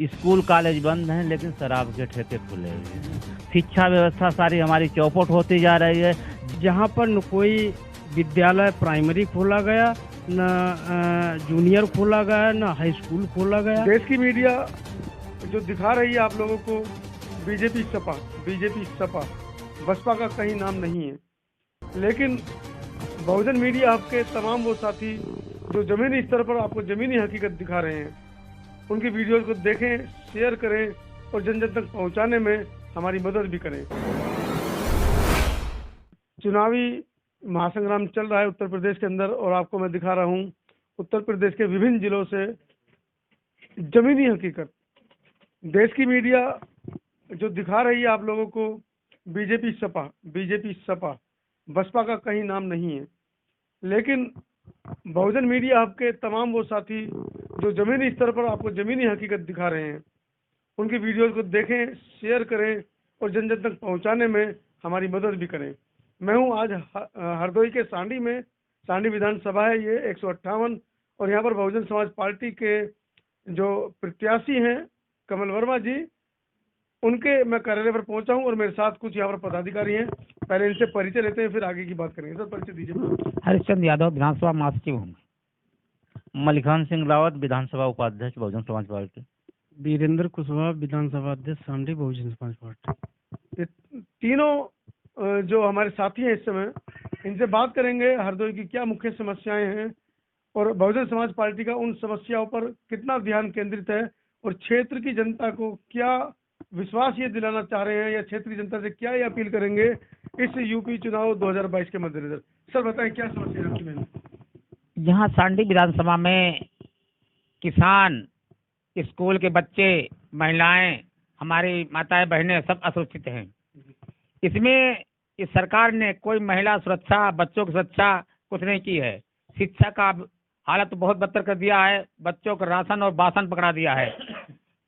School college बंद हैं लेकिन शराब के ठेके खुले हुए हैं। शिक्षा व्यवस्था सारी हमारी चौपट होती जा रही है। जहाँ पर न कोई विद्यालय प्राइमरी खोला गया, न जूनियर खोला गया, न हाई स्कूल खोला गया। देश की मीडिया जो दिखा रही है आप लोगों को बीजेपी सपा बसपा का कहीं नाम नहीं है, लेकिन बहुजन मीडिया आपके तमाम वो साथी जो जमीनी स्तर पर आपको जमीनी हकीकत दिखा रहे हैं, उनकी वीडियोज को देखें, शेयर करें और जन जन तक पहुंचाने में हमारी मदद भी करें। चुनावी महासंग्राम चल रहा है उत्तर प्रदेश के अंदर और आपको मैं दिखा रहा हूं उत्तर प्रदेश के विभिन्न जिलों से जमीनी हकीकत। देश की मीडिया जो दिखा रही है आप लोगों को बीजेपी सपा बसपा का कहीं नाम नहीं है, लेकिन बहुजन मीडिया आपके तमाम वो साथी जो जमीनी स्तर पर आपको जमीनी हकीकत दिखा रहे हैं, उनकी वीडियोज को देखें, शेयर करें और जन जन तक पहुंचाने में हमारी मदद भी करें। मैं हूं आज हरदोई के सांडी में। सांडी विधानसभा है ये 158, और यहाँ पर बहुजन समाज पार्टी के जो प्रत्याशी हैं कमल वर्मा जी, उनके मैं कार्यालय पर पहुंचा हूं और मेरे साथ कुछ यहाँ पर पदाधिकारी हैं। पहले इनसे परिचय लेते हैं, फिर आगे की बात करेंगे। सर, परिचय दीजिए। हरिश्चंद्र यादव, विधानसभा महासचिव हूँ। मलिकान सिंह रावत, विधानसभा उपाध्यक्ष, बहुजन समाज पार्टी। वीरेंद्र कुशवाहा, विधानसभा अध्यक्ष, सांडी, बहुजन समाज पार्टी। ये तीनों जो हमारे साथी हैं इस समय, इनसे बात करेंगे हरदोई की क्या मुख्य समस्याएं हैं और बहुजन समाज पार्टी का उन समस्याओं पर कितना ध्यान केंद्रित है और क्षेत्र की जनता को क्या विश्वास ये दिलाना चाह रहे हैं या क्षेत्र की जनता से क्या ये अपील करेंगे इस यूपी चुनाव 2022 के मद्देनजर। सर बताएं, क्या समस्या है आपकी में? यहाँ सांडी विधानसभा में किसान, स्कूल के बच्चे, महिलाएं, हमारी माताएं बहनें सब असुरक्षित हैं। इसमें इस सरकार ने कोई महिला सुरक्षा, बच्चों की सुरक्षा कुछ नहीं की है। शिक्षा का हालत बहुत बदतर कर दिया है। बच्चों को राशन और बासन पकड़ा दिया है,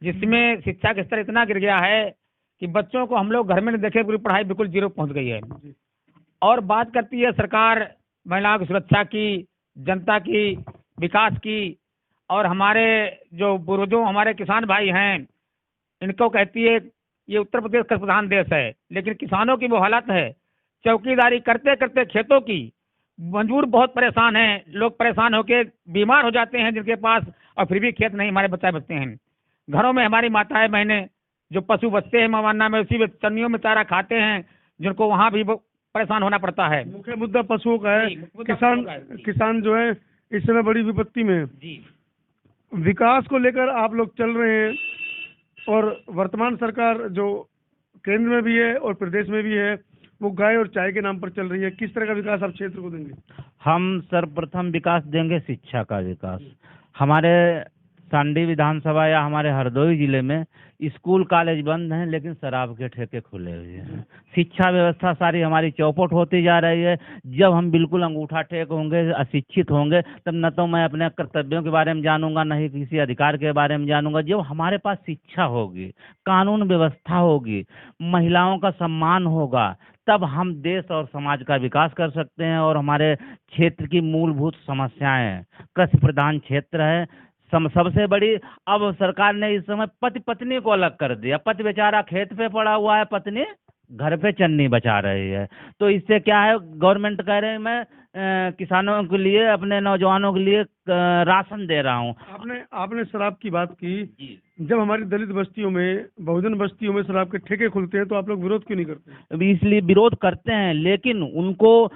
जिसमें शिक्षा का स्तर इतना गिर गया है कि बच्चों को हम लोग घर में नहीं देखे, पूरी पढ़ाई बिल्कुल जीरो पहुंच गई है। और बात करती है सरकार महिलाओं की सुरक्षा की, जनता की, विकास की, और हमारे जो पूर्वजों, हमारे किसान भाई हैं, इनको कहती है ये उत्तर प्रदेश कृषि प्रधान देश है, लेकिन किसानों की वो हालत है, चौकीदारी करते करते खेतों की, मजदूर बहुत परेशान हैं, लोग परेशान होकर बीमार हो जाते हैं जिनके पास, और फिर भी खेत नहीं हमारे बचते हैं। घरों में हमारी माताएं बहनें जो पशु बचते हैं मवाना में, उसी चन्नियों में चारा खाते हैं, जिनको वहाँ भी परेशान होना पड़ता है। मुख्य मुद्दा पशुओं का है। किसान जो है इस समय बड़ी विपत्ति में है। विकास को लेकर आप लोग चल रहे हैं और वर्तमान सरकार जो केंद्र में भी है और प्रदेश में भी है, वो गाय और चाय के नाम पर चल रही है। किस तरह का विकास आप क्षेत्र को देंगे? हम सर्वप्रथम विकास देंगे शिक्षा का विकास। हमारे सांडी विधानसभा या हमारे हरदोई जिले में स्कूल कॉलेज बंद हैं लेकिन शराब के ठेके खुले हुए हैं। शिक्षा व्यवस्था सारी हमारी चौपट होती जा रही है। जब हम बिल्कुल अंगूठा टेक होंगे, अशिक्षित होंगे, तब न तो मैं अपने कर्तव्यों के बारे में जानूंगा, न ही किसी अधिकार के बारे में जानूंगा। जब हमारे पास शिक्षा होगी, कानून व्यवस्था होगी, महिलाओं का सम्मान होगा, तब हम देश और समाज का विकास कर सकते हैं। और हमारे क्षेत्र की मूलभूत समस्याएं, कृषि प्रधान क्षेत्र है, सबसे बड़ी। अब सरकार ने इस समय पति पत्नी को अलग कर दिया। पति बेचारा खेत पे पड़ा हुआ है, पत्नी घर पे चन्नी बचा रही है। तो इससे क्या है, गवर्नमेंट कह रहे हैं मैं किसानों के लिए, अपने नौजवानों के लिए राशन दे रहा हूँ। आपने शराब की बात की। जब हमारी दलित बस्तियों में, बहुजन बस्तियों में शराब के ठेके खुलते हैं तो आप लोग विरोध क्यों नहीं करते? इसलिए विरोध करते हैं, लेकिन उनको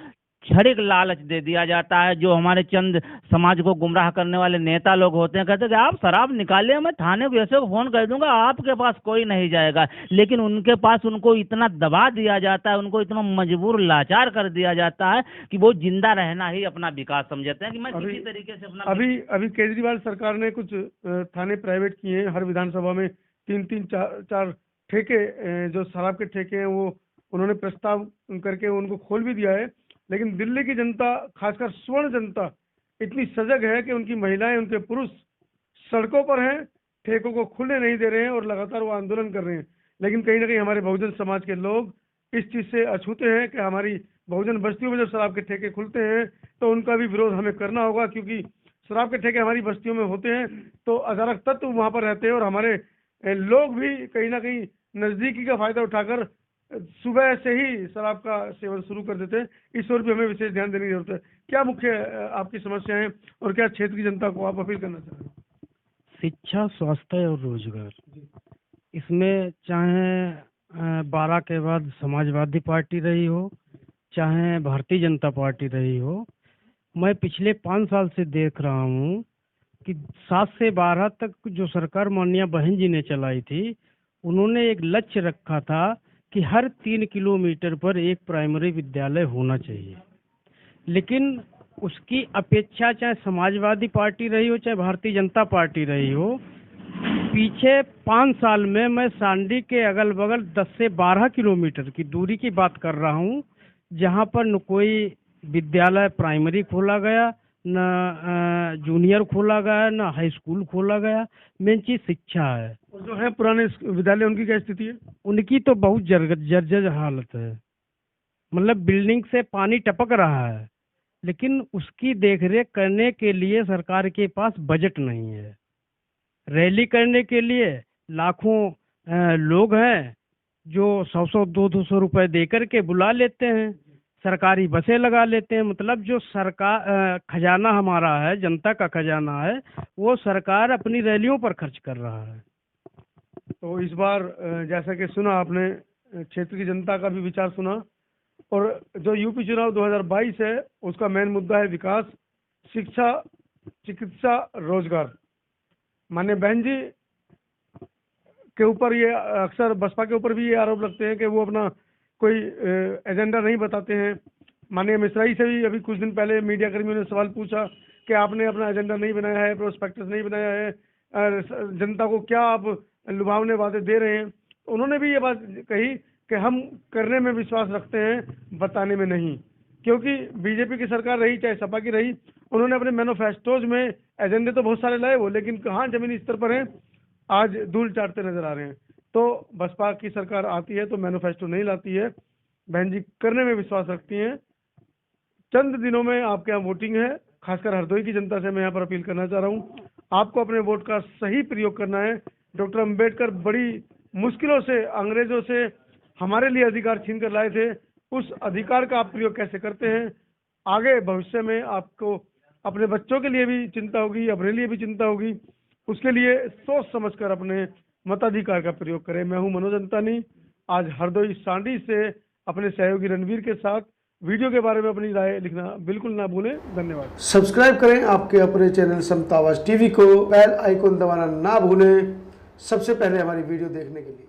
क्षणिक लालच दे दिया जाता है। जो हमारे चंद समाज को गुमराह करने वाले नेता लोग होते हैं, कहते हैं कि आप शराब निकालिए, मैं थाने को ऐसे को फोन कर दूंगा, आपके पास कोई नहीं जाएगा। लेकिन उनके पास उनको इतना दबा दिया जाता है, उनको इतना मजबूर लाचार कर दिया जाता है कि वो जिंदा रहना ही अपना विकास समझते हैं कि मैं किसी तरीके से अपना। अभी केजरीवाल सरकार ने कुछ थाने प्राइवेट किए हैं। हर विधानसभा में 3-3, 4 ठेके जो शराब के ठेके हैं वो उन्होंने प्रस्ताव करके उनको खोल भी दिया है। लेकिन दिल्ली की जनता, खासकर स्वर्ण जनता, इतनी सजग है कि उनकी महिलाएं, उनके पुरुष सड़कों पर हैं, ठेकों को खुलने नहीं दे रहे हैं और लगातार वो आंदोलन कर रहे हैं। लेकिन कहीं ना कहीं हमारे बहुजन समाज के लोग इस चीज़ से अछूते हैं कि हमारी बहुजन बस्तियों में जब शराब के ठेके खुलते हैं तो उनका भी विरोध हमें करना होगा, क्योंकि शराब के ठेके हमारी बस्तियों में होते हैं तो अराजक तत्व वहाँ पर रहते हैं और हमारे लोग भी कहीं ना कहीं नज़दीकी का फायदा उठाकर सुबह से ही शराब का सेवन शुरू कर देते हैं। इस ओर भी हमें विशेष ध्यान देने की जरूरत है। क्या मुख्य आपकी समस्याएं हैं और क्या क्षेत्र की जनता को आप अपील करना चाह रहे हैं? शिक्षा, स्वास्थ्य और रोजगार, इसमें चाहे 12 के बाद समाजवादी पार्टी रही हो, चाहे भारतीय जनता पार्टी रही हो, मैं पिछले 5 साल से देख रहा हूँ कि 7 से 12 तक जो सरकार माननीय बहन जी ने चलाई थी, उन्होंने एक लक्ष्य रखा था कि हर 3 किलोमीटर पर एक प्राइमरी विद्यालय होना चाहिए। लेकिन उसकी अपेक्षा चाहे समाजवादी पार्टी रही हो, चाहे भारतीय जनता पार्टी रही हो, पीछे 5 साल में मैं सांडी के अगल बगल 10 से 12 किलोमीटर की दूरी की बात कर रहा हूँ, जहाँ पर न कोई विद्यालय प्राइमरी खोला गया, न जूनियर खोला गया, न हाई स्कूल खोला गया। मेन चीज़ शिक्षा है। और जो है पुराने विद्यालय, उनकी क्या स्थिति है? उनकी तो बहुत जर्जर हालत है। मतलब बिल्डिंग से पानी टपक रहा है, लेकिन उसकी देखरेख करने के लिए सरकार के पास बजट नहीं है। रैली करने के लिए लाखों लोग हैं जो 100-100, 200 रुपए दे करके बुला लेते हैं, सरकारी बसें लगा लेते हैं। मतलब जो सरकार खजाना हमारा है, जनता का खजाना है, वो सरकार अपनी रैलियों पर खर्च कर रहा है। तो इस बार जैसा कि सुना आपने, क्षेत्र की जनता का भी विचार सुना, और जो यूपी चुनाव 2022 है उसका मेन मुद्दा है विकास, शिक्षा, चिकित्सा, रोजगार। माननीय बहन जी के ऊपर ये अक्सर बसपा के ऊपर भी ये आरोप लगते हैं कि वो अपना कोई एजेंडा नहीं बताते हैं। माननीय मिश्राई से भी अभी कुछ दिन पहले मीडिया कर्मियों ने सवाल पूछा कि आपने अपना एजेंडा नहीं बनाया है, प्रोस्पेक्टस नहीं बनाया है, जनता को क्या आप लुभावने बातें दे रहे हैं। उन्होंने भी ये बात कही कि हम करने में विश्वास रखते हैं, बताने में नहीं। क्योंकि बीजेपी की सरकार रही चाहे सपा की रही, उन्होंने अपने मैनिफेस्टोज में एजेंडे तो बहुत सारे लाए वो, लेकिन कहाँ जमीनी स्तर पर हैं आज धूल चाटते नजर आ रहे हैं। तो बसपा की सरकार आती है तो मैनिफेस्टो नहीं लाती है, बहन जी करने में विश्वास रखती हैं। चंद दिनों में आपके यहाँ वोटिंग है, खासकर हरदोई की जनता से मैं यहाँ पर अपील करना चाह रहा हूँ, आपको अपने वोट का सही प्रयोग करना है। डॉक्टर अम्बेडकर बड़ी मुश्किलों से अंग्रेजों से हमारे लिए अधिकार छीन कर लाए थे, उस अधिकार का आप प्रयोग कैसे करते हैं। आगे भविष्य में आपको अपने बच्चों के लिए भी चिंता होगी, अपने लिए भी चिंता होगी, उसके लिए सोच समझकर अपने मताधिकार का प्रयोग करें। मैं हूं मनोज अंतानी, आज हरदोई सांडी से अपने सहयोगी रणवीर के साथ। वीडियो के बारे में अपनी राय लिखना बिल्कुल ना भूलें। धन्यवाद। सब्सक्राइब करें आपके अपने चैनल समता आवाज टीवी को, बेल आइकन दबाना ना भूलें सबसे पहले हमारी वीडियो देखने के लिए।